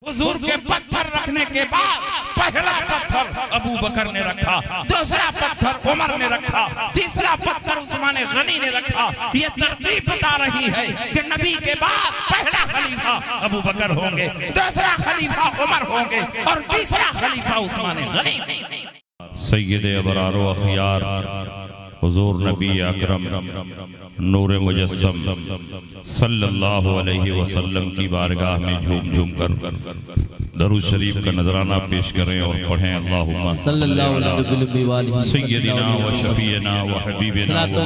हुजूर के पत्थर रखने के बाद पहला पत्थर अबू बकर ने रखा, दूसरा पत्थर उमर ने रखा, तीसरा पत्थर उस्मान गनी ने रखा। ये तरतीब बता रही है कि नबी के बाद पहला खलीफा अबू बकर होंगे, दूसरा खलीफा उमर होंगे और तीसरा खलीफा उस्मान गनी। सैयद अबरार व अखियार हुजूर नबी अकरम नूर मुजस्सम सल्लल्लाहु अलैहि वसल्लम की बारगाह में झूम झूम कर दरूद शरीफ का नजराना पेश करें और पढ़ें अल्लाहुम्मा सल्लल्लाहु अलैहि व सय्यदिना व शफीना व हबीबिना व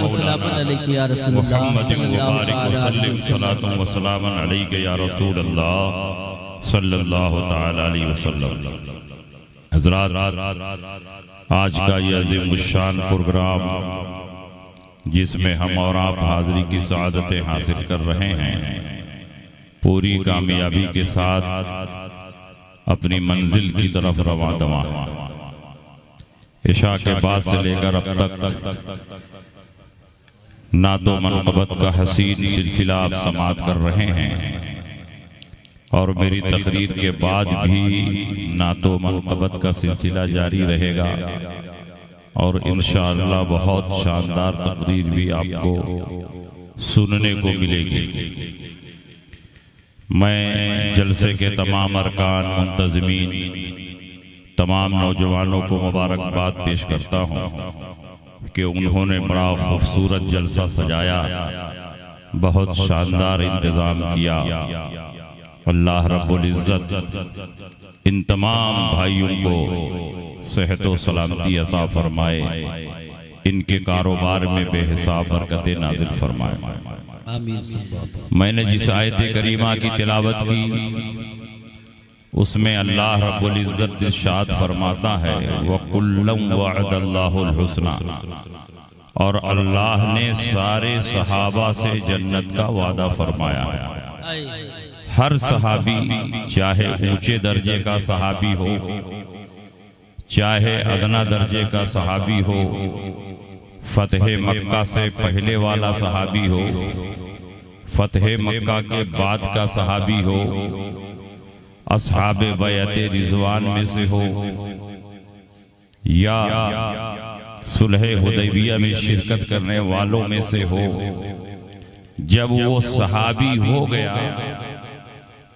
मुहम्मदिन मुबारक व सल्लिम सलातु व सलामन अलैका या रसूल अल्लाह सल्लल्लाहु तआला अलैहि वसल्लम। हज़रात, आज का यह अज़ीम शान प्रोग्राम जिसमें हम और आप हाज़िरी की सआदतें हासिल कर रहे हैं, पूरी कामयाबी के साथ अपनी मंजिल की तरफ रवां दवां है। इशा के बाद से लेकर अब तक नातो मनक़बत का हसीन सिलसिला आप समाअत कर रहे हैं और मेरी तकरीर के बाद भी नातो मनक़बत का सिलसिला जारी रहेगा और इंशाअल्लाह बहुत शानदार तकरीर भी आपको सुनने को मिलेगी। मैं जलसे के तमाम अरकान, मुंतज़मीन, तमाम नौजवानों को मुबारकबाद पेश करता हूँ कि उन्होंने बड़ा खूबसूरत जलसा सजाया, बहुत शानदार इंतज़ाम किया। अल्लाह रब्बुल इज़्ज़त इन तमाम भाइयों को सेहत व सलामती अता फरमाए, इनके कारोबार में बेहिसाब बरकतें नाज़िल फरमाए। मैंने जिस आयत करीमा की तिलावत की उसमें अल्लाह रब्बुल इज़्ज़त इरशाद फरमाता है वकुल्लम वअदल्लाहुल हुस्ना, और अल्लाह ने सारे सहाबा से जन्नत का वादा फरमाया है। हर सहाबी, चाहे ऊंचे दर्जे का सहाबी हो, चाहे अदना दर्जे का सहाबी हो, फतह मक्का से पहले वाला सहाबी हो, फतह मक्का के बाद का सहाबी हो, अस्हाबे बैअते रिज़वान में से हो, या सुलह हुदैबिया में शिरकत करने वालों में से हो, जब वो सहाबी हो गया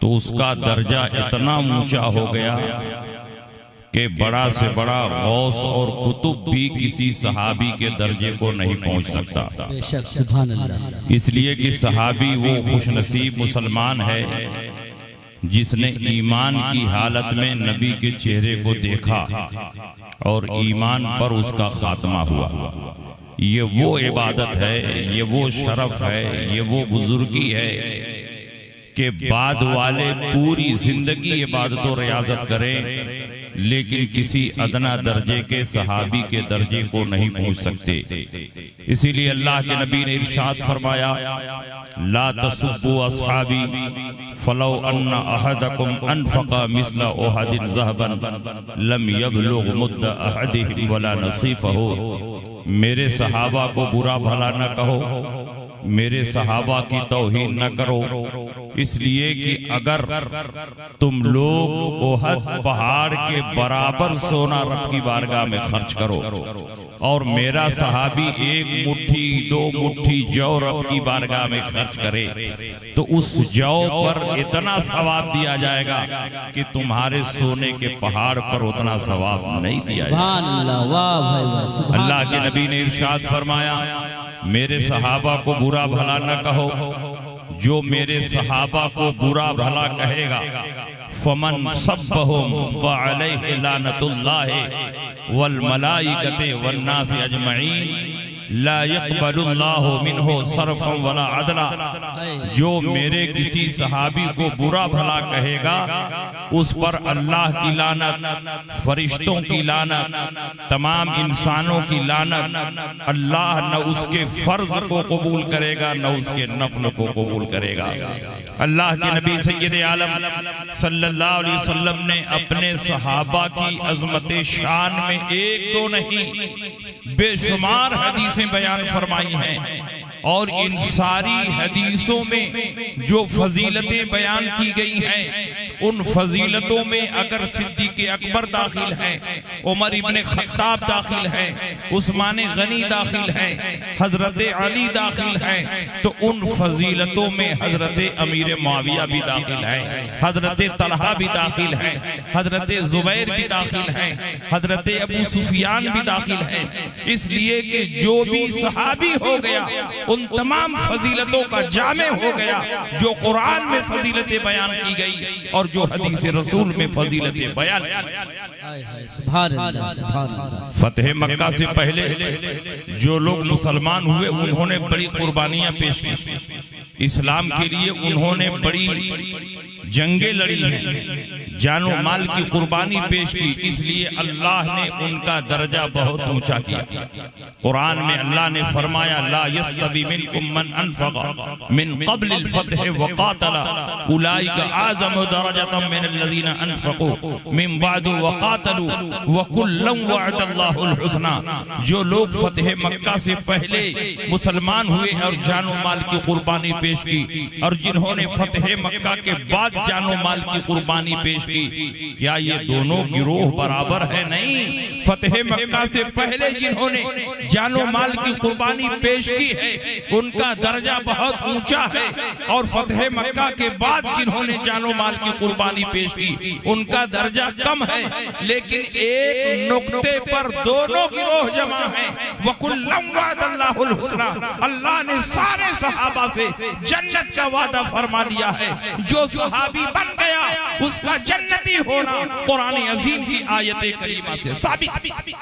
तो उसका दर्जा इतना ऊंचा हो गया कि बड़ा से बड़ा गौस और कुतुब भी किसी सहाबी के दर्जे को नहीं पहुंच सकता। इसलिए कि सहाबी वो खुशनसीब मुसलमान है जिसने ईमान की हालत में नबी के चेहरे को देखा और ईमान पर उसका खात्मा हुआ। ये वो इबादत है, ये वो शरफ है, ये वो बुजुर्गी है कि बाद वाले पूरी जिंदगी इबादत और रियाजत करें लेकिन किसी अदना दर्जे के सहाबी के दर्जे को नहीं पहुंच सकते। इसीलिए अल्लाह के नबी ने इरशाद फरमाया ला तसुब्बु अस्हाबी फलौ अन्ना अहदकुम अनफqa मिस्ला उहदिन ज़हबन लम यबलुग मुद्दा अहदिहिम वला नसीफहु। मेरे सहाबा को बुरा भला न कहो, मेरे सहाबा की तौहीन न करो, इसलिए कि अगर तुम लोग ओहद पहाड़ के बराबर सोना रब की बारगाह में खर्च करो और मेरा सहाबी एक मुट्ठी दो मुट्ठी जौ रब की बारगाह में खर्च करे तो उस जौ पर इतना सवाब दिया जाएगा कि तुम्हारे सोने के पहाड़ पर उतना सवाब नहीं दिया जाएगा। अल्लाह के नबी ने इरशाद फरमाया मेरे सहाबा को बुरा भला न कहो, जो मेरे सहाबा को बुरा भला कहेगा फमन सब्बहुम फअलैहि लानतुल्लाहि वल मलाइकति वन नासि अजमईन ला यक़बलुल्लाहु मिन्हु सरफन वला अदला। जो मेरे किसी सहाबी को बुरा भला कहेगा उस पर अल्लाह की लानत, फरिश्तों की लानत, तमाम इंसानों की लानत। अल्लाह न उसके फर्ज को कबूल करेगा न उसके नफल को कबूल करेगा। अल्लाह के नबी सय्यद आलम सल्लल्लाहु अलैहि वसल्लम ने अपने सहाबा की अजमत शान में एक दो नहीं बेशुमार हदीसें बयान फरमाई हैं और इन सारी हदीसों में जो फजीलतें बयान की गई हैं उन फजीलतों में अगर सिद्दीक़ अकबर दाखिल हैं, उमर इब्ने खत्ताब दाखिल हैं, उस्मान गनी दाखिल हैं, हजरत अली दाखिल हैं, तो उन फजीलतों में हजरत अमीर मुआविया भी दाखिल हैं, हजरत तलहा भी दाखिल हैं, हजरत जुबैर भी दाखिल हैं, हजरत अबू सुफियान भी दाखिल हैं। इसलिए कि जो भी सहाबी हो गया उन तमाम फजीलतों का जामे हो गया जो कुरान में फजीलतें बयान की गई और जो हदीस रसूल में फजीलतें बयान की गई। सुभान अल्लाह, सुभान अल्लाह। फतेह मक्का से पहले जो लोग मुसलमान हुए उन्होंने बड़ी कुर्बानियां पेश की, इस्लाम के लिए उन्होंने बड़ी जंगें लड़ी हैं, जानो माल की कुर्बानी पेश की, इसलिए अल्लाह ने उनका दर्जा बहुत ऊंचा किया। कुरान में अल्लाह ने फरमाया ला यस्तवी मिनकुम मन अनफक़ मिन क़ब्ल अल-फ़त्ह व क़ातला उलाइका आज़मु दरजतम मिन अल्लज़ीना अनफ़क़ू मिन बअद व क़ातलू व कुल्लन वअदल्लाहुल हुस्ना। जो लोग फतेह मक्का से पहले मुसलमान हुए और जानो माल की कुर्बानी पेश की और जिन्होंने फतेह मक्का के बाद जानो माल की कुर्बानी पेश की, क्या ये दोनों गिरोह बराबर है? नहीं। फतेह मक्का से पहले जिन्होंने जानो माल की कुर्बानी पेश की है उनका दर्जा बहुत ऊंचा है, और फतेह मक्का के बाद जिन्होंने जानो माल की कुर्बानी पेश की उनका दर्जा कम है। लेकिन एक नुक्ते पर दोनों गिरोह जमा है। वकुल्लम वअदल्लाहुल हुस्ना, अल्लाह ने सारे सहाबा से जन्नत का वादा फरमा लिया है। जो सहाबी बन गया उसका जन्नती होना कुरान अजीम की आयत करीमा से साबित।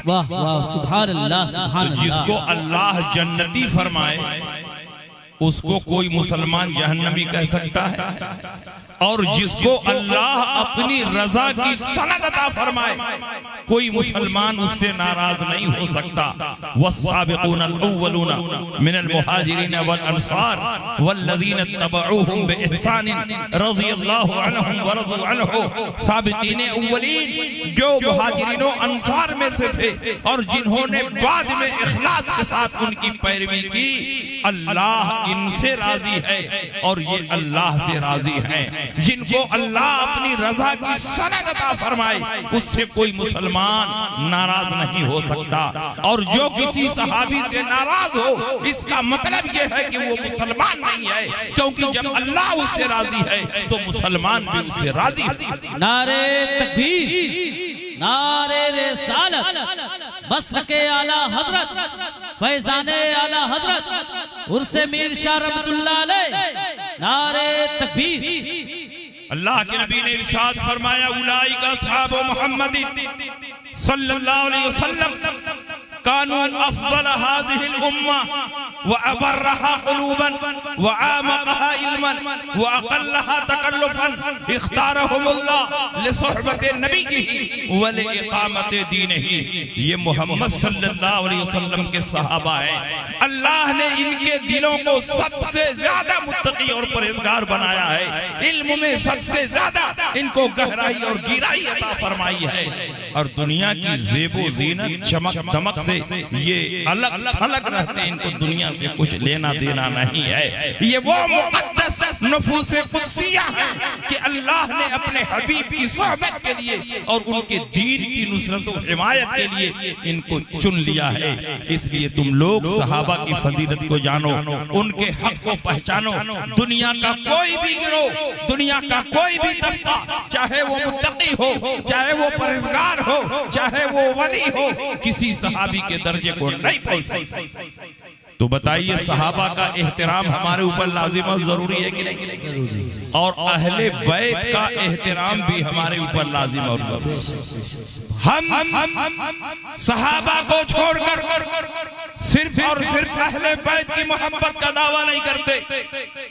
वाह वाह, सुभान अल्लाह, सुभान अल्लाह। जिसको अल्लाह जन्नती फरमाए उसको कोई मुसलमान जहन्नमी कह सकता है, और जिसको अल्लाह अपनी रजा की सनद अता फरमाए कोई मुसलमान उससे नाराज नहीं हो सकता। वस्साबिकून अल-अव्वलूना मिनल मुहाजिरीन वल अंसार वल्लज़ीना तबऊहुम बिइहसान रज़ियल्लाहु अन्हुम व रज़ू अन्हु। साबिकीन अव्वलीन जो मुहाजिरीनों अंसार में से थे और जिन्होंने बाद में इखलास के साथ उनकी पैरवी की, अल्लाह इनसे राजी है और ये अल्लाह से राजी हैं। जिनको अल्लाह अपनी रजा की सनद अता फरमाए उससे कोई मुसलमान नाराज नहीं हो सकता, और जो किसी सहाबी से नाराज हो इसका मतलब ये है कि वो मुसलमान नहीं है, क्योंकि जब अल्लाह उससे राजी है तो मुसलमान भी उससे राजी है। नारे तकबीर, नारे रिसालत, मसलके आला हजरत, फैजाने आला हजरत, उर्से मीर शाह रहमतुल्लाह अलैह, नारे तकबीर। अल्लाह के नबी ने इरशाद फरमाया उलाइका असहाबु मुहम्मद सल्लल्लाहु अलैहि वसल्लम कानू अफज़ल हाज़िहिल उम्मा व अबर्रहा क़ुलूबन व आमक़हा इल्मन व अक़ल्लहा तकल्लुफ़न इख्तारहुमुल्लाह लिसुहबति नबिय्यिही व लिइक़ामति दीनिही। ये मोहम्मद सल्लल्लाहु अलैहि वसल्लम के सहाबा हैं। अल्लाह ने इनके दिलों को सबसे ज्यादा मुत्तकी और परहेजगार बनाया है। इल्म में सबसे ज्यादा इनको गहराई और गहराई अता फरमाई है, और दुनिया की ज़ेबो ज़ीनत चमक दमक से ये अलग थलग रहते हैं। इनको दुनिया से कुछ लेना देना नहीं है। ये वो मुक़द्दस नफूसे कुद्सिया है कि अल्लाह ने अपने हबीब की सोहबत के लिए और उनके दीन की नुसरत और हिमायत के लिए इनको चुन लिया है। इसलिए तुम लोग सहाबा की फजीलत को जानो, उनके हक को पहचानो। दुनिया का कोई भी गिरोह, दुनिया का कोई भी तबका, चाहे वो मुत्तकी हो, चाहे वो परहेजगार हो, चाहे वो वली हो, किसी सहाबी के दर्जे को नहीं पहुंच। तो बताइए सहाबा का एहतराम हमारे ऊपर लाजिम और जरूरी है कि नहीं? और अहले बैत का एहतराम भी हमारे ऊपर लाजिम और जरूरी। हम सहाबा को छोड़कर सिर्फ और सिर्फ अहले बैत की मोहब्बत का दावा नहीं करते,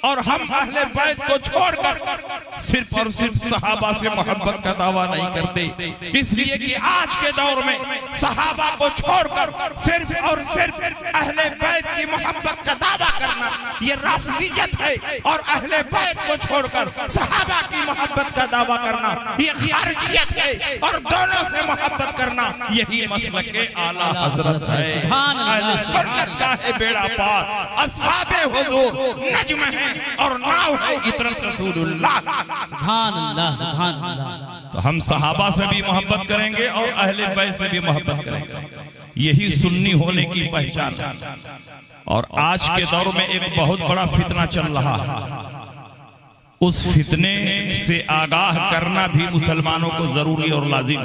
और हम अहले बैत को छोड़कर सिर्फ और सिर्फ सहाबा से मोहब्बत का दावा नहीं करते। इसलिए कि आज के दौर में सहाबा को छोड़कर सिर्फ और सिर्फ अहले बैत की मोहब्बत का दावा करना ये राफिजियत है, और अहले बैत को छोड़कर सहाबा की मोहब्बत का दावा करना ये खारिजियत है, और दोनों से मोहब्बत करना यही मसलक के आला हजरत है। सुन्नत का है बेड़ा पार, अस्हाबे हुजूर नज्म है और नाव है इतरत रसूलुल्लाह। सुभान अल्लाह, सुभान अल्लाह। तो हम सहाबा से भी मोहब्बत करेंगे और अहले बैत से भी मोहब्बत करेंगे, यही सुन्नी होने की पहचान है। और आज के दौर में एक बहुत बड़ा फितना चल रहा है, उस फितने से आगाह करना भी मुसलमानों को जरूरी और लाजिम।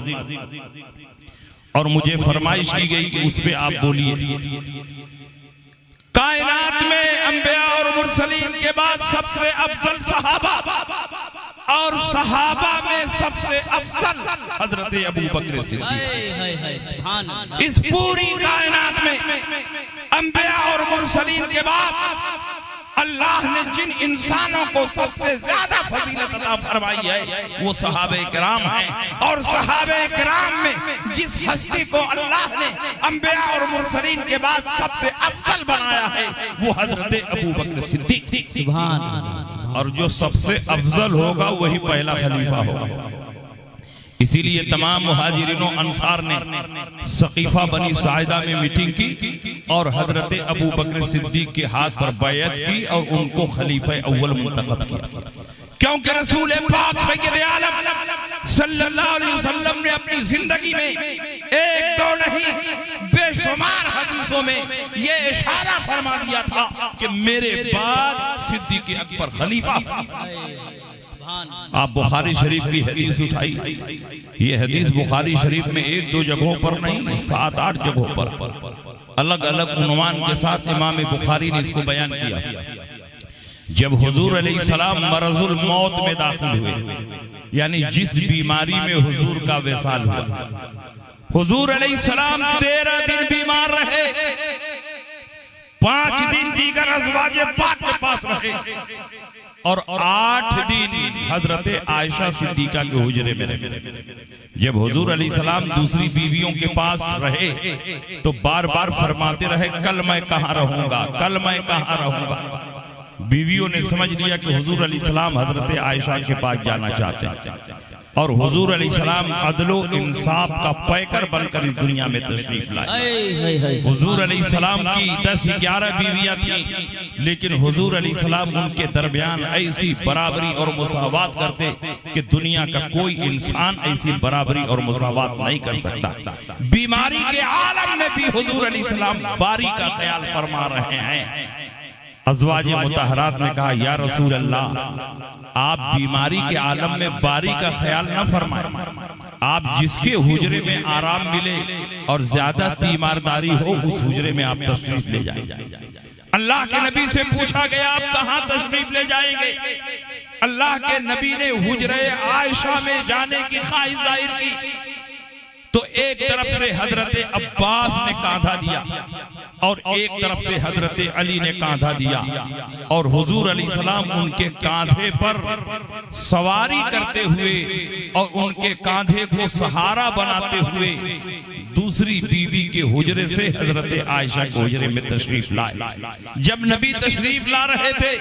और मुझे फरमाइश की गई कि उस पे आप बोलिए। कायनात में अंबिया और मुरसलीन के बाद सबसे अफजल सहाबा और सहाबा में सबसे अफजल हजरत अबू बकर सिद्दीक। सुभान अल्लाह। इस पूरी कायनात में अंबिया और मुरसलीन के बाद अल्लाह ने जिन इंसानों को सबसे ज्यादा फजीलत अता फरमाई है वो सहाबे किराम हैं। और सहाबे किराम में जिस हस्ती को अल्लाह ने अंबिया और मुरसलीन के बाद सबसे अफजल बनाया है वो हजरत अबू बकर सिद्दीक। सुभान अल्लाह। और जो सबसे अफजल होगा वही पहला खलीफा होगा। इसीलिए तमाम मुहाजिरीनों अंसार ने सकीफा बनी साइदा में मीटिंग की और हजरत अबू बकर सिद्दीक के हाथ पर बैअत की और उनको खलीफा अव्वल मुंतखब किया। क्योंकि रसूल पाक सय्यद आलम सल्लल्लाहु अलैहि वसल्लम ने अपनी जिंदगी में एक दो नहीं बेशुमार हदीसों में ये इशारा फरमा दिया था कि मेरे बाद सिद्दीक अकबर खलीफा। आप बुखारी शरीफ की हदीस उठाई, ये हदीस बुखारी शरीफ में एक दो जगहों पर नहीं 7-8 जगहों पर अलग अलग उन्वान के साथ इमाम बुखारी ने इसको बयान किया। जब हुजूर अलैहिस्सलाम मरजुल मौत में दाखिल हुए, यानी जिस बीमारी में हुजूर का विसाल हुआ, हुजूर अलैहिस्सलाम 13 दिन बीमार रहे, 5 दिन दीगर अज़वाजे पाक के पास रहे और 8 दिन हजरत आयशा सिद्दीका के हुजरे में रहे। जब हुजूर अलैहिस्सलाम दूसरी बीवियों के पास रहे तो बार बार फरमाते रहे, कल मैं कहाँ रहूंगा, कल मैं कहाँ रहूंगा। बीवियों ने समझ लिया कि हुजूर अलैहिस्सलाम हजरत आयशा के पास जाना चाहते हैं और हुजूर अलैहिस्सलाम अदलो इंसाफ का पैकर बनकर इस दुनिया में तशरीफ लाए। हुजूर अलैहिस्सलाम की 10-11 बीवियां थी, लेकिन हुजूर अलैहिस्सलाम उनके दरमियान ऐसी बराबरी और मुसावात करते कि दुनिया का कोई इंसान ऐसी बराबरी और मुसावात नहीं कर सकता। बीमारी के आलम में भी हुजूर अलैहिस्सलाम बारी का ख्याल फरमा रहे हैं। अज़वाजे मुतहरात ने कहा, या रसूल अल्लाह, आप बीमारी के आलम में बारी का ख्याल न फरमाएं, आप जिसके हुजरे में आराम मिले और ज्यादा तीमारदारी हो उस हुजरे में आप तशरीफ ले जाएं। अल्लाह के नबी से पूछा गया, आप कहां तशरीफ ले जाएंगे? अल्लाह के नबी ने हुजरे आयशा में जाने की ख्वाहिश जाहिर की तो एक तरफ से हजरत अब्बास ने कांधा दिया और एक तरफ से हजरत अली ने कांधा दिया और हुजूर अलैहिस्सलाम उनके कांधे पर सवारी करते हुए और उनके कांधे को सहारा बनाते हुए दूसरी बीवी के हुजरे से हजरत आयशा के हुजरे में तशरीफ लाए। जब नबी तशरीफ ला रहे थे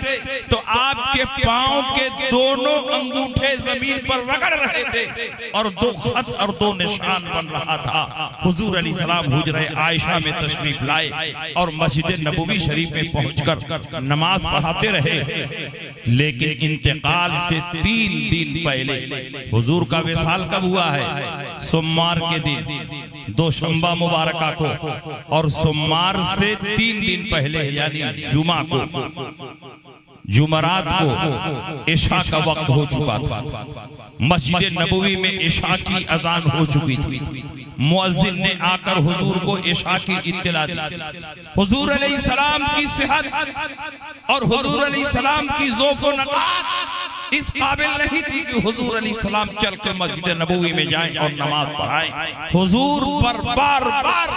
तो आपके पांव के दोनों अंगूठे जमीन पर रगड़ रहे थे और 2 खत और 2 निशान बन रहा था। हुजूर अलैहिस्सलाम हुजरे आयशा में तशरीफ लाए और मस्जिद नबवी शरीफ में पहुंचकर नमाज पढ़ाते रहे। लेकिन इंतकाल से 3 दिन पहले हुजूर का विसाल कब हुआ है? सोमवार के दिन, 2 शंबा मुबारका को, और सोमवार से 3 दिन पहले यानी जुमा को, जुमरात को इशा का वक्त हो चुका था। मस्जिद नबवी में इशा की अजान हो चुकी थी। मुअज्जिन ने आकर हुजूर को इशा की इत्तला दी। हुजूर अलैहिस्सलाम की सेहत और हुजूर अलैहिस्सलाम की ज़ौफ़-ओ नक़ात इस काबिल नहीं थी कि हुजूर अलैहिस्सलाम चल कर मस्जिद नबवी में जाएं और नमाज पढ़ाएं। हुजूर पर बार बार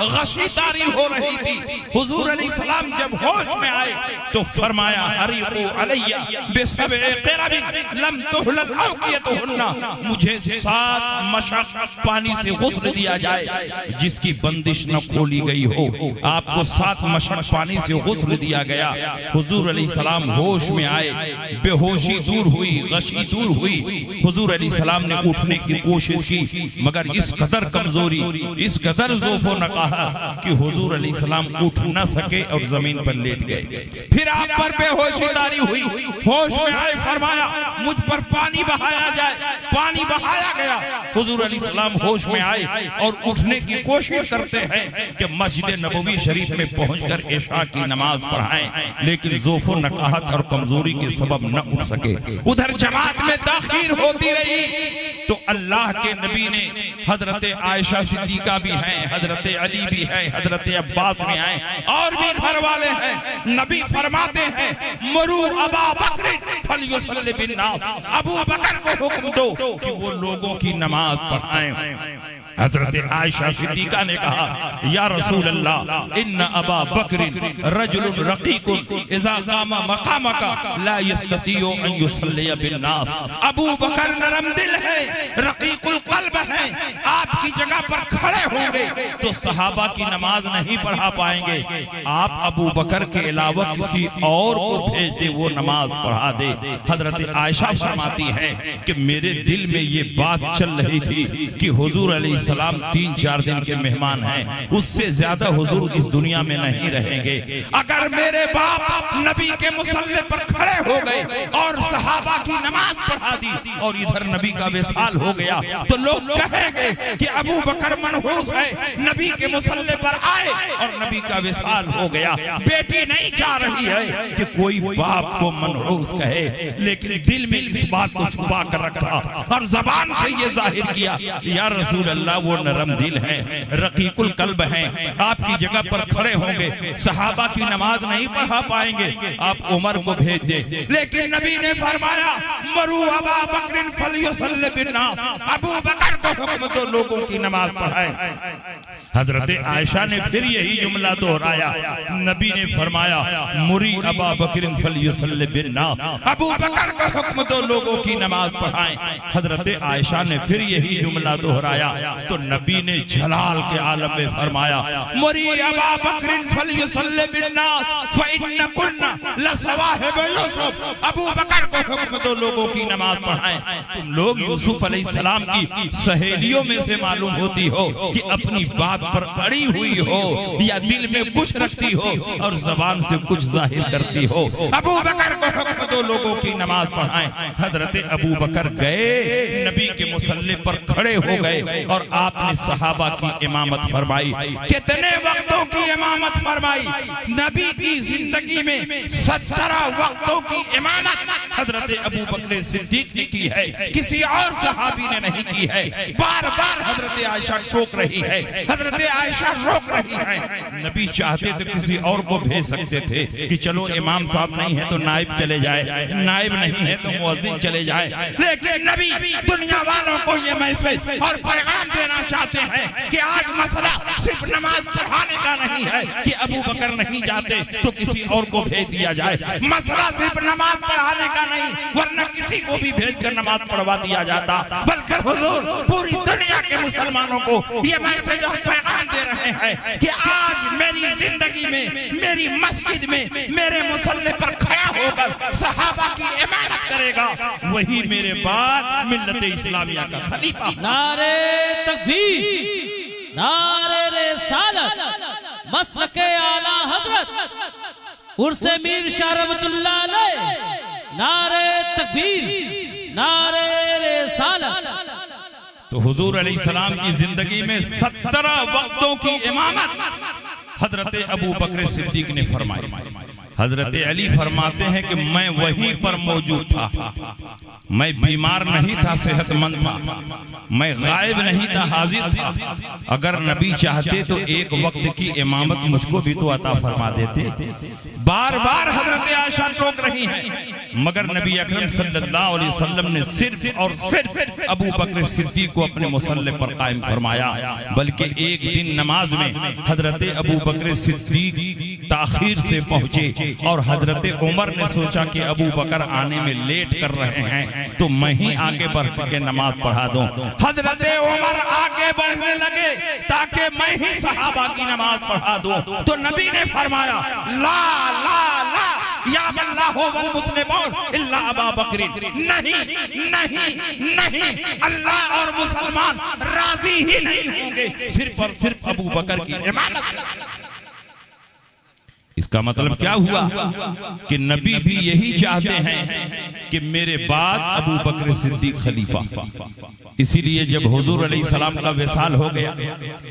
गशी तारी हो रही थी। हुजूर अलैहिस्सलाम जब होश में आए तो फरमाया, हरीक़ू अलैया बिसब'i क़िरबिन लम तुहलल अवक़ियतुहुन्ना, मुझे 7 मशक पानी से गुस्ल दिया जाए जिसकी बंदिश न खोली गई हो। आपको 7 मशक पानी से गुस्ल दिया गया। हुजूर अलैहिस्सलाम होश में आए, बेहोशी दूर दूर हुई, गशी दूर हुई। हुजूर अलैहिस्सलाम ने उठने की कोशिश की, मगर इस कदर कमजोरी, इस कदर ज़ोफ़ो नक़ाहा कि हुजूर अलैहिस्सलाम उठ न सके और जमीन पर लेट गए। फिर आप पर बेहोशी तारी हुई, होश में आए फरमाया मुझ पर पानी बहाया जाए। पानी बहाया गया। हुजूर अलैहिस्सलाम होश में आए और उठने की कोशिश करते हैं कि मस्जिद नबवी शरीफ में पहुंचकर इशा की नमाज पढ़ाएं, लेकिन ज़ोफ़ो नक़ाहत और कमजोरी के सबब न उठ सके। उधर जमात में ताखीर होती रही तो अल्लाह के नबी ने, हजरत आयशा सिद्दीका भी हैं, हजरत अली भी हैं, हजरत अब्बास भी हैं, और भी घर वाले हैं। नबी फरमाते हैं मरू अबा बकर फलयुसल्लि बिन्नास, अबू बकर को हुक्म दो कि वो लोगों की नमाज पढ़ाएं। हजरत आयशा सिद्दीका ने कहा या रसूल अल्लाह इन्न अबा बकर रजुल रकीकुन इज़ा कामा मकामका ला यस्ततियु अन युसल्लिया बिन्नास। अबू बकर नरम दिल है, रकीकुल कल्ब है, आपकी जगह पर खड़े होंगे तो सहाबा की नमाज नहीं पढ़ा पाएंगे। आप अबू बकर के अलावा किसी और को भेज दे, वो नमाज पढ़ा दे। हजरत आयशा फरमाती है कि मेरे दिल में ये बात चल रही थी कि हुजूर अलैहिस्सलाम 3-4 दिन के मेहमान हैं, उससे ज्यादा हुजूर इस दुनिया में नहीं रहेंगे। अगर मेरे बाप नबी के मुसल्ले पर खड़े हो गए और सहाबा की नमाज पढ़ा दी और इधर नबी का विसाल हो गया तो लोग कहेंगे कि अबू बकर मनहूस है, नबी के मुसल्ले पर आए और नबी का विसाल हो गया। बेटी नहीं जा रही है कि कोई बाप को मनहूस कहे, लेकिन दिल में इस बात को छुपा कर रखा और जबान से ये जाहिर किया या रसूल अल्लाह वो नरम दिल है, रकीकुल कल्ब है, आपकी जगह पर खड़े होंगे, सहाबा की नमाज नहीं पढ़ा पाएंगे, आप उमर को भेज दे। लेकिन नबी ने फरमाया मरू अबा बकर फलयुसल्लि बिन्नास, अबू बकर को हुक्म दो लोगों की नमाज पढ़ाएं। हजरत आयशा ने फिर यही जुमला दोहराया। नबी ने फरमाया मुरी अबा बकर फलयुसल्लि बिन्नास, अबू बकर को हुक्म दो लोगों की नमाज पढ़ाएं। हजरत आयशा ने फिर यही जुमला दोहराया तो नबी ने जलाल के आलम में फरमाया मुरी अबा बकर फलयुसल्लि बिन्नास फइन्नकुन्ना लसवाहिब यूसुफ, अबू बकर को हुक्म दो लोगों की नमाज पढ़ाएं। तुम लोग यूसुफ अलैहिस्सलाम की सहेलियों में से मालूम होती हो कि अपनी बात पर अड़ी हुई हो या दिल में कुछ रखती हो और जबान से कुछ जाहिर करती हो। अबू बकर को हुक्म दो लोगों की नमाज पढ़ाएं। हजरत अबू बकर गए, नबी के मुसल्ले पर खड़े हो गए और आपने सहाबा की इमामत फरमाई। कितने वक्तों की इमामत फरमाई? नबी की जिंदगी में 17 वक्तों की इमामत हजरत अबू बकर सिद्दीक ने की है, किसी और सहाबी ने नहीं की है। बार बार हजरत आयशा टोक रही है, हजरत आयशा रोक रही है। नबी चाहते तो किसी और को भेज सकते थे कि चलो इमाम साहब नहीं है तो नाइब चले जाए, नाइब नहीं है तो मुअज्जिन चले जाए, लेकिन नबी दुनिया वालों को ये मैसेज और पैगाम देना चाहते हैं कि आज मसला सिर्फ नमाज पढ़ाने का नहीं है कि अबू बकर नहीं जाते तो किसी और को भेज दिया जाए। मसला सिर्फ नमाज पढ़ाने का नहीं, वरना किसी को भी भेजकर नमाज पढ़वा दिया जाता, बल्कि हुजूर पूरी दुनिया के मुसलमानों को ये मैसेज और पैगाम दे रहे हैं कि आज मेरी जिंदगी में, मेरी मस्जिद में, मेरे मुसल्ले पर खड़ा होकर सहाबा की इमामत करेगा वही मेरे बाद मिल्लत इस्लामिया का खलीफा। नारे तकबीर, नारे रिसालत, मसलके आला हजरत उर्से मीर शाह रहमतुल्लाह अलैह, नारे तकबीर, नारे रिसालत। तो हुजूर अलैहिस्सलाम की जिंदगी में 17 वक्तों की इमामत हजरत अबू बकर सिद्दीक ने फरमाई। हजरत अली फरमाते हैं कि मैं वहीं पर मौजूद था, मैं बीमार नहीं था, सेहतमंद था, मैं गायब नहीं था, हाजिर था। अगर नबी चाहते तो एक वक्त की इमामत मुझको भी तो अता फरमा देते। बार बार हजरत आयशा टोक रही हैं, मगर नबी अकरम सल्लल्लाहु अलैहि वसल्लम ने सिर्फ और सिर्फ अबू बकर सिद्दीक को अपने मुसल्ले पर कायम फरमाया। बल्कि एक दिन नमाज में हजरत अबू बकर सिद्दीक ताखीर से पहुंचे और हजरत उमर ने सोचा कि अबू बकर आने में लेट कर रहे हैं तो मैं ही आगे बढ़ के नमाज पढ़ा दूं। हजरत उमर आगे बढ़ने लगे ताकि मैं ही सहाबा की नमाज पढ़ा दूं। तो नबी ने फरमाया ला ला ला या अल्लाह वल मुस्लिमून इल्ला अबा बकर। नहीं नहीं नहीं, अल्लाह और मुसलमान राजी ही नहीं होंगे सिर्फ और सिर्फ अबू बकर की इमामत से। इसका मतलब क्या हुआ कि नबी भी यही चाहते हैं कि मेरे बाद अबू बकर सिद्दीक खलीफा। इसीलिए जब हुजूर अलैहिस्सलाम का विसाल हो गया,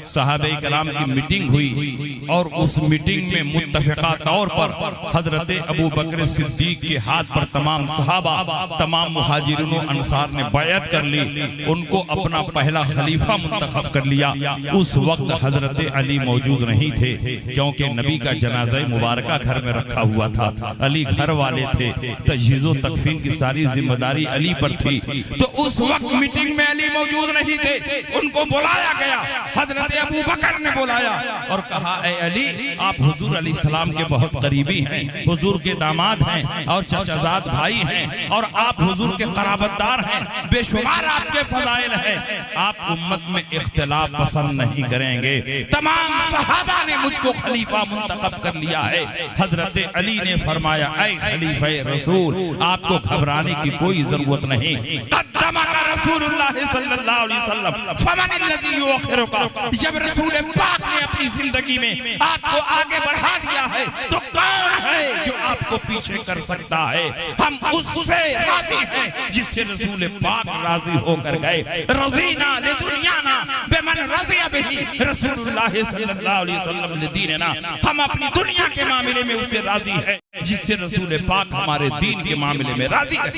सहाबे कराम की मीटिंग हुई और उस मीटिंग में मुत्तफिका तौर पर हजरत अबू बकर सिद्दीक के हाथ पर तमाम सहाबा, तमाम मुहाजिरीन व अंसार ने बैअत कर ली, उनको अपना पहला खलीफा मुंतखब कर लिया। उस वक्त हजरत अली मौजूद नहीं थे, क्योंकि नबी का जनाजा मुबारका घर में रखा हुआ था। अली घर वाले थे, तजहीज़ो तकफीन की सारी जिम्मेदारी अली पर थी। तो उस वक्त मीटिंग में अली मौजूद नहीं थे, उनको बुलाया गया। हजरत अबू बकर ने बुलाया और कहा, ए अली, आप हुजूर अलैहिस्सलाम के बहुत करीबी हैं, हुजूर के दामाद हैं और चचाजाद भाई हैं, और आप हुजूर के कराबतदार हैं, बेशुमार आपके फजाइल हैं, आप उम्मत में इख्तिलाफ पसंद नहीं करेंगे। तमाम सहाबा ने मुझको खलीफा मुंतखब कर लिया है। हजरत अली ने फरमाया, ऐ खलीफा रसूल, आपको घबराने की कोई जरूरत नहीं। कद्दमका रसूलुल्लाह सल्लल्लाहु अलैहि वसल्लम फमन अलज़ी युअखिरुका। जब रसूल पाक ने अपनी जिंदगी में आपको आगे बढ़ा दिया है, तो कौन है जो आपको पीछे कर सकता है? हम उससे राजी हैं जिससे रसूल पाक राजी होकर गए। रज़ीना लिदुनियाना बिमन रज़िया बिही रसूलुल्लाह सल्लल्लाहु अलैहि वसल्लम लिदीनिना। हम अपनी दुनिया के मामले में उससे राजी है जिससे रसूल पाक हमारे दीन के मामले में राजी है।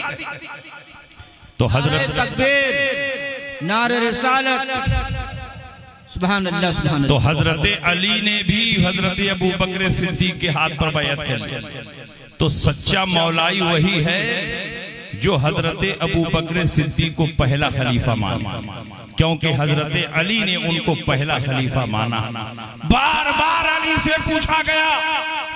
तो हजरत तकबीर, नारे रिसालत, सुभान अल्लाह सुभान अल्लाह। तो हजरत अली ने भी हजरत अबू बकर सिद्दीक के हाथ पर बैअत कर लिया। तो सच्चा मौलाई वही है जो हजरत अबू बकर सिद्दीक को पहला खलीफा माना, क्योंकि हजरत अली ने उनको पहला खलीफा माना। बार बार अली से पूछा गया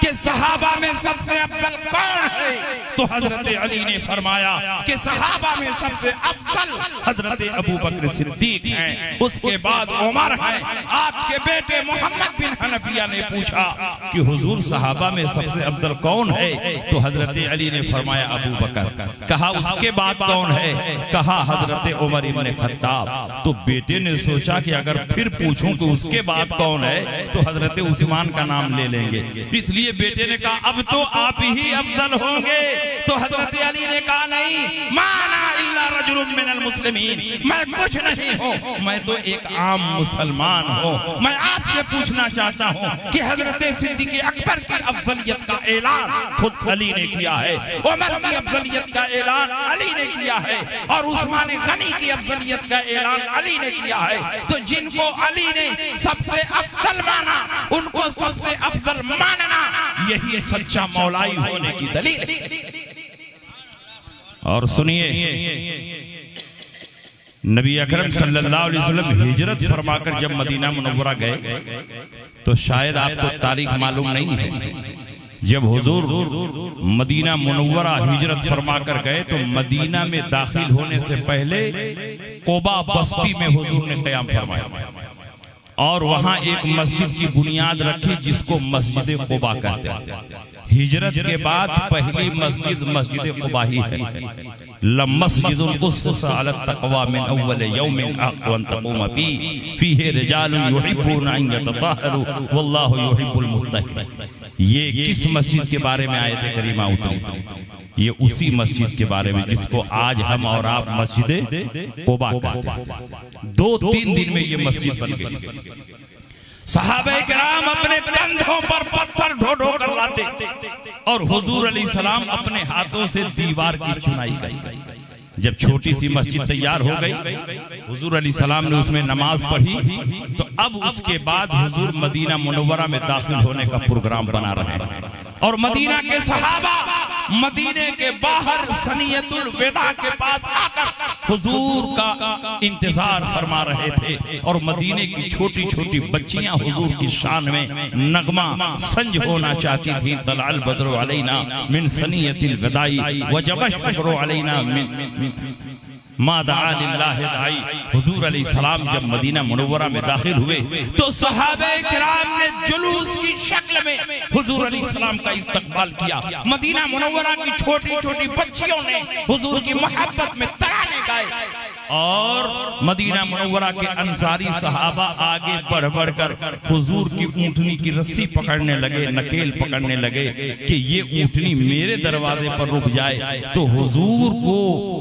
कि सहाबा में सबसे अफजल कौन है, तो हजरत अली ने फरमाया कि सहाबा में सबसे अफजल हजरत अबू बकर सिद्दीक हैं, उसके बाद उमर हैं। आपके बेटे मोहम्मद बिन हनफिया ने पूछा कि हुजूर सहाबा में सबसे अफजल कौन है, तो हजरत अली ने फरमाया अबू बकर। कहा उसके बाद कौन है, कहा हजरत उमर इब्न खत्ताब। तो बेटे ने सोचा कि अगर फिर पूछूं कि उसके बाद कौन है, तो हजरत उस्मान का नाम ले लेंगे, इसलिए बेटे ने कहा अब तो आप ही अफजल होंगे। तो हजरत अली ने कहा नहीं, माना इल्ला रजुलुन मिनल मुस्लिमीन, मैं कुछ नहीं हूँ, मैं तो एक आम मुसलमान हूँ। मैं आपसे पूछना चाहता हूँ कि हजरत सिद्दीक़ अकबर की अफजलियत का ऐलान खुद अली ने किया है, उमर की अफजलियत का ऐलान अली ने किया है, और उस्मान गनी की अफजलियत का ऐलान अली ने किया है। तो जिनको अली ने सबसे अफजल माना, उनको सबसे अफजल मानना, यही सच्चा मौलाई होने की दलील है। और सुनिए, नबी अकरम सल्लल्लाहु अलैहि वसल्लम हिजरत फरमाकर जब मदीना मुनव्वरा गए, तो शायद आपको तारीख मालूम नहीं है। जब हुजूर मदीना मुनव्वरा हिजरत फरमाकर गए, तो मदीना में दाखिल होने से पहले कोबा बस्ती में हुजूर ने क़याम फरमाया और वहां एक मस्जिद की बुनियाद रखी जिसको मस्जिद कुबा कहते हैं। हिजरत के बाद पहली मस्जिद मस्जिद कुबा ही है। लमस्जिदुन उस्सिसा अला तक़वा मिन अव्वल यौमिन अक़वन तक़ूम फीहि रिजालुन युहिब्बूना अन यतताहरू वल्लाहु युहिब्बुल मुत्तक़ीन। ये किस मस्जिद के बारे में आयत करीमा उतरी? ये उसी मस्जिद के बारे में जिसको आज हम और आप मस्जिद कुबा कहते हैं। 2-3 दिन में ये मस्जिद बन गई। सहाबे किराम अपने कंधों पर पत्थर ढो ढो कर लाते और हुजूर अलैहिस्सलाम अपने हाथों से दीवार की चुनाई की। जब छोटी सी मस्जिद तैयार हो गई, हुजूर अलैहिस्सलाम ने उसमें नमाज पढ़ी, तो अब उसके बाद हुजूर मदीना मुनव्वरा में दाखिल होने का प्रोग्राम बना रहे हैं। और मदीना के सहाबा मदीने के बाहर सनियतुल वेदा के पास आकर हुजूर का इंतजार फरमा रहे थे, और मदीने की छोटी छोटी बच्चियां हुजूर की शान में नगमा संज होना चाहती थी। तलअल बद्रु अलैना मिन सनियतिल वदाई वजब शुक्रु अलैना हुजूर अलैहिस्सलाम जब मदीना मुनव्वरा में दाखिल हुए तो सहाबे किराम ने जुलूस की शक्ल में हुजूर अलैहिस्सलाम का इस्तकबाल किया। मदीना मुनव्वरा की छोटी छोटी बच्चियों ने हुजूर की मोहब्बत में तराने गाए और मदीना मुनव्वरा के अंसारी सहाबा आगे बढ़ बढ़कर हुजूर की ऊंटनी की रस्सी पकड़ने लगे, नकेल पकड़ने लगे कि ये ऊंटनी मेरे दरवाजे पर रुक जाए तो हुजूर को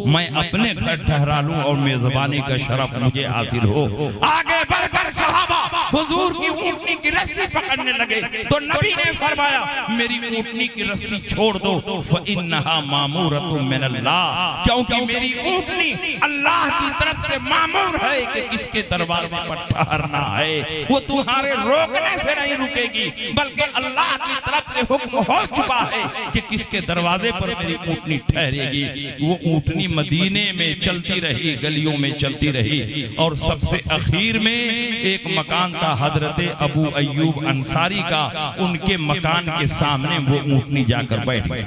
मैं अपने घर ठहरा लूं और मेजबानी का शरफ मुझे हासिल हो। आगे बढ़कर सहाबा हुजूर की ऊंटनी की रस्सी पकड़ने लगे तो नबी ने फरमाया मेरी ऊंटनी की रस्सी छोड़ दो, फइन्नहा मामूरतुम मिनल्लाह, क्योंकि मेरी ऊंटनी अल्लाह की तरफ से मामूर है कि किसके दरबार पर ठहरना है। वो तुम्हारे रोकने से नहीं रुकेगी बल्कि अल्लाह की तरफ से हुक्म हो चुका है कि किसके दरवाजे पर मेरी ऊंटनी ठहरेगी। वो ऊंटनी मदीने में चलती रही, गलियों में चलती रही और सबसे आखिर में एक मकान था हजरत अबू अय्यूब अंसारी का, उनके मकान के सामने वो ऊंटनी जाकर बैठ गई।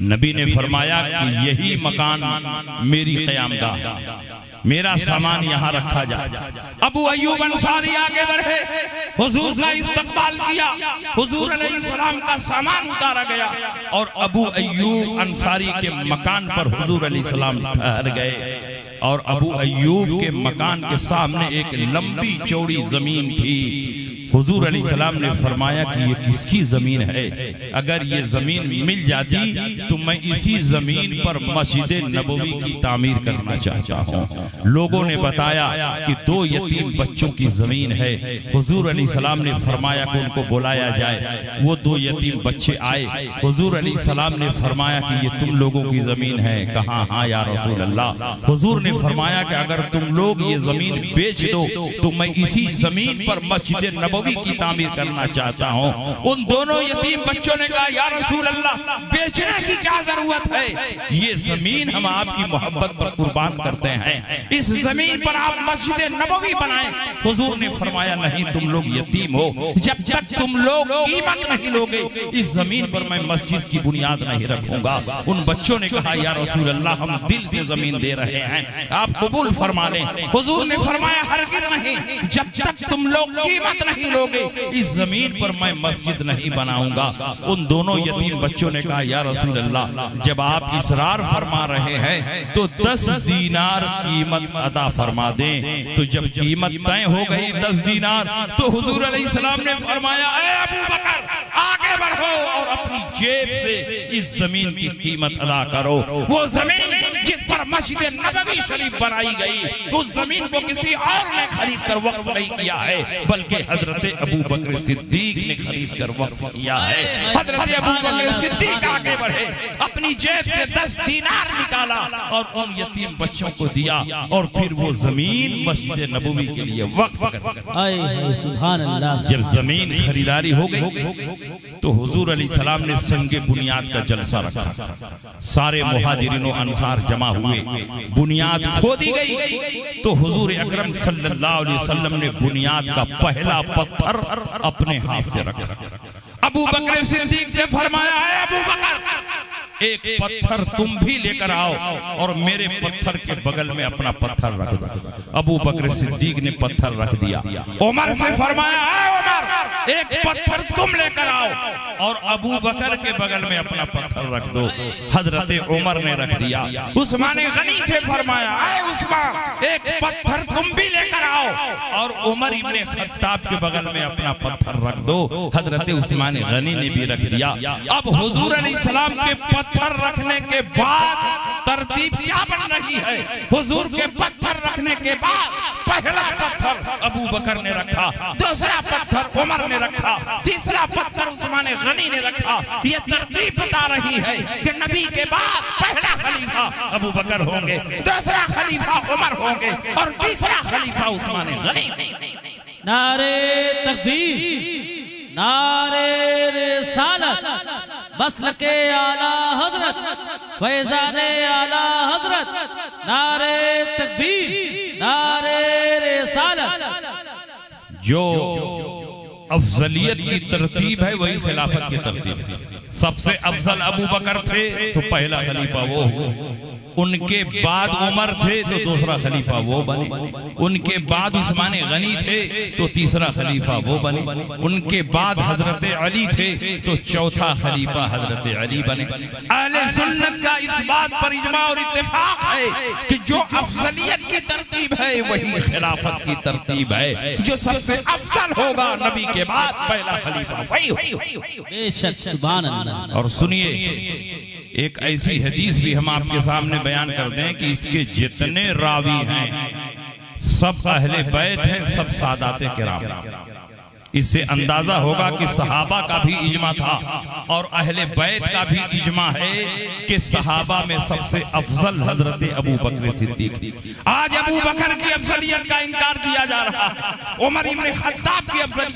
नबी ने फरमाया कि यही मकान मेरी क़यामगाह है, मेरा सामान यहाँ रखा जाए। अबू अय्यूब अंसारी आगे बढ़े, हुजूर का इस्तकबाल किया, हुजूर अलैहिस्सलाम का सामान उतारा गया और अबू अय्यूब अंसारी के मकान पर हुजूर अलैहिस्सलाम ठहर गए और अबू अय्यूब के मकान के सामने एक लंबी चौड़ी जमीन थी। हुजूर अलैहिस्सलाम ने फरमाया कि ये किसकी जमीन है, अगर ये जमीन मिल जाती तो मैं इसी जमीन पर मस्जिद नबवी की तामीर करना चाहता हूँ। लोगों ने बताया कि 2 यतीम बच्चों की जमीन है। हुजूर अलैहिस्सलाम ने फरमाया कि उनको बुलाया जाए। वो 2 यतीम बच्चे आए। हुजूर अलैहिस्सलाम ने फरमाया कि ये तुम लोगों की जमीन है। कहा हाँ या रसूल अल्लाह। हुजूर ने फरमाया कि अगर तुम लोग ये जमीन बेच दो तो मैं इसी जमीन पर मस्जिद नबवी की तामीर करना चाहता हूँ। उन दोनों यतीम बच्चों ने कहा या रसूल अल्लाह, बेचने की क्या जरूरत है, ये जमीन हम आपकी मोहब्बत पर कुर्बान करते हैं, इस जमीन पर आप मस्जिद नबवी बनाएं। हुजूर ने फरमाया नहीं, तुम लोग यतीम हो, जब तक तुम लोग कीमत नहीं लोगे इस जमीन पर मैं मस्जिद की बुनियाद नहीं रखूंगा। उन बच्चों ने कहा या रसूल अल्लाह, हम दिल से जमीन दे रहे हैं, आप कबूल फरमा लें। हुजूर ने फरमाया हरगिज़ नहीं, जब तक तुम लोग कीमत नहीं लोगे इस जमीन पर मैं मस्जिद नहीं बनाऊंगा। उन दोनों यतीम बच्चों ने कहा या रसूल अल्लाह, जब आप इसरार फरमा रहे हैं तो 10 दीनार कीमत अदा फरमा दें। तो जब कीमत तय हो गई 10 दीनार तो हुजूर अलैहिस्सलाम ने फरमाया ऐ अबू बकर, आगे बढ़ो और अपनी जेब से इस जमीन की कीमत अदा करो। वो जमीन जिस पर मस्जिद नबवी शरीफ बनाई गई, उस जमीन को किसी और ने खरीद कर वक्फ नहीं किया है, बल्कि हजरत अबू बकर सिद्दीक ने खरीद कर वक्फ किया है। हजरत अबू बकर सिद्दीक आगे बढ़े, अपनी जेब से 10 दीनार निकाला और उन यतीम बच्चों को दिया और फिर वो जमीन मस्जिद नबवी के लिए वक्फ कर। सुभान अल्लाह। जब जमीन खरीदारी हो गई तो हुजूर अलैहिस्सलाम ने संगे बुनियाद का जलसा रखा। सारे मुहाजिरीन और अंसार जमा हुए, बुनियाद खोदी गई तो हुजूर अकरम सल्लल्लाहु अलैहि वसल्लम ने बुनियाद का पहला पत्थर अपने हाथ से रखा। अबू बकर सिद्दीक से फरमाया है अबू बकर, एक पत्थर तुम भी लेकर आओ और मेरे पत्थर के बगल में अपना पत्थर रख दो। अबू बकर सिद्दीक ने पत्थर रख दिया। उमर से फरमाया है उमर, एक पत्थर तुम लेकर आओ और अबू बकर के बगल में अपना पत्थर रख दो। हजरत उमर ने रख दिया। उस्मान गनी से फरमाया है उस्मान, एक पत्थर तुम भी लेकर आओ और उमर इब्ने खत्ताब के बगल में अपना पत्थर रख दो। हजरत उस्मान गनी ने भी रख दिया। अब हुजूर अलैहिस्सलाम के पत्थर रखने के बाद तरतीब क्या बन रही है? हुजूर के पत्थर रखने के बाद पहला पत्थर अबू बकर ने रखा, दूसरा पत्थर उमर ने रखा, तीसरा पत्थर उस्मान गनी ने रखा। ये तरतीब बता रही है कि नबी के बाद पहला खलीफा अबू बकर होंगे, दूसरा खलीफा उमर होंगे और तीसरा खलीफा उस्मान गनी। नारे तकबीर, नारे रिसालत, मसलके आला हजरत, फैजाने आला हजरत, नारे तकबीर, नारे रिसालत। जो अफजलियत की तरतीब है वही खिलाफत की तरतीब है। सबसे अफजल अबू बकर थे तो पहला खलीफा वो हुआ। उनके बाद उमर थे तो दूसरा खलीफा वो बने, उनके बाद उस्मान गनी थे तो तीसरा खलीफा वो बने, उनके बाद हजरत अली थे तो चौथा खलीफा हजरत अली बने। अहले सुन्नत का इस बात पर इजमा और इत्तेफाक है कि जो अफजलियत की तरतीब है वही खिलाफत की तरतीब है। जो सबसे अफजल होगा नबी के बाद पहला खलीफा वही होगा। बेशक, सुभान अल्लाह। और सुनिए, एक ऐसी हदीस भी हम आपके सामने बयान करते हैं कि इसके जितने रावी हैं सब अहले बैत हैं, सब सादाते किराम। इससे अंदाजा होगा कि सहाबा का भी इजमा था और अहले बैत का भी इजमा है कि सहाबा में सबसे अफजल हजरत अबू बकर सिद्दीक। आज अबू बकर की अफजलियत का इनकार किया जा रहा है, उमर इब्न खत्ताब की अफजलियत